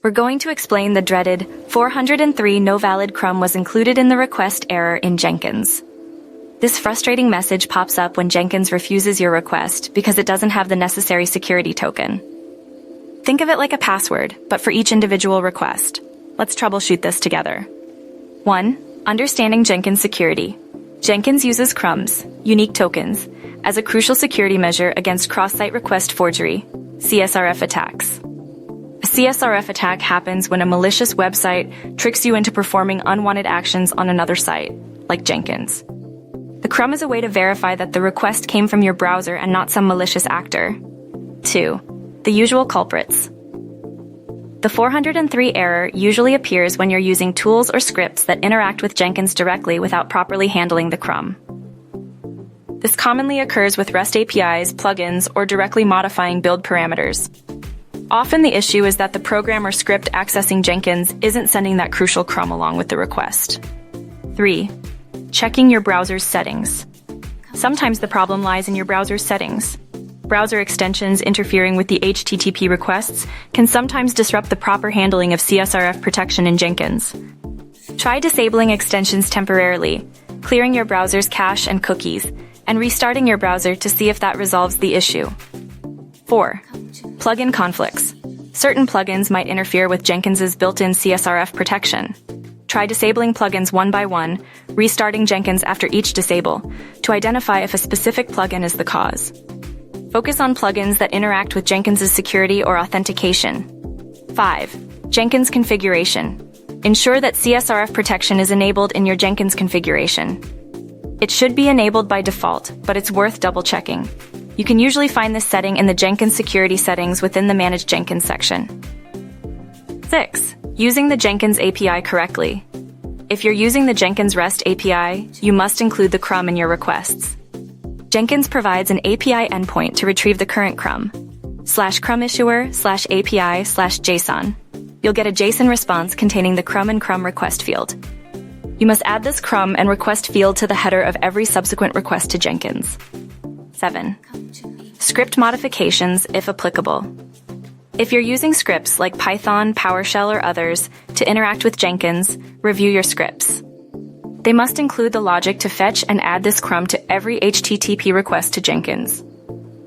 We're going to explain the dreaded 403 no valid crumb was included in the request error in Jenkins. This frustrating message pops up when Jenkins refuses your request because it doesn't have the necessary security token. Think of it like a password, but for each individual request. Let's troubleshoot this together. 1. Understanding Jenkins security. Jenkins uses crumbs, unique tokens, as a crucial security measure against cross-site request forgery, CSRF attacks. A CSRF attack happens when a malicious website tricks you into performing unwanted actions on another site, like Jenkins. The crumb is a way to verify that the request came from your browser and not some malicious actor. 2. The usual culprits. The 403 error usually appears when you're using tools or scripts that interact with Jenkins directly without properly handling the crumb. This commonly occurs with REST APIs, plugins, or directly modifying build parameters. Often the issue is that the program or script accessing Jenkins isn't sending that crucial crumb along with the request. 3. Checking your browser's settings. Sometimes the problem lies in your browser's settings. Browser extensions interfering with the HTTP requests can sometimes disrupt the proper handling of CSRF protection in Jenkins. Try disabling extensions temporarily, clearing your browser's cache and cookies, and restarting your browser to see if that resolves the issue. 4. Plugin conflicts. Certain plugins might interfere with Jenkins's built-in CSRF protection. Try disabling plugins one by one, restarting Jenkins after each disable, to identify if a specific plugin is the cause. Focus on plugins that interact with Jenkins's security or authentication. 5. Jenkins configuration. Ensure that CSRF protection is enabled in your Jenkins configuration. It should be enabled by default, but it's worth double-checking. You can usually find this setting in the Jenkins security settings within the Manage Jenkins section. 6. Using the Jenkins API correctly. If you're using the Jenkins REST API, you must include the crumb in your requests. Jenkins provides an API endpoint to retrieve the current crumb. /crummissuer/API/JSON. You'll get a JSON response containing the crumb and crumb request field. You must add this crumb and request field to the header of every subsequent request to Jenkins. 7. Script modifications, if applicable. If you're using scripts like Python, PowerShell, or others to interact with Jenkins, review your scripts. They must include the logic to fetch and add this crumb to every HTTP request to Jenkins.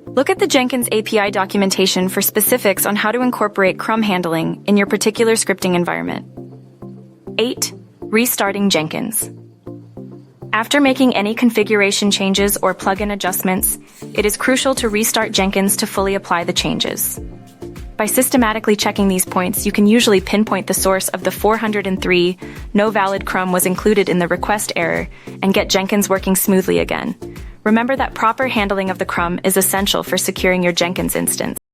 Look at the Jenkins API documentation for specifics on how to incorporate crumb handling in your particular scripting environment. 8. Restarting Jenkins. After making any configuration changes or plugin adjustments, it is crucial to restart Jenkins to fully apply the changes. By systematically checking these points, you can usually pinpoint the source of the 403 no valid crumb was included in the request error and get Jenkins working smoothly again. Remember that proper handling of the crumb is essential for securing your Jenkins instance.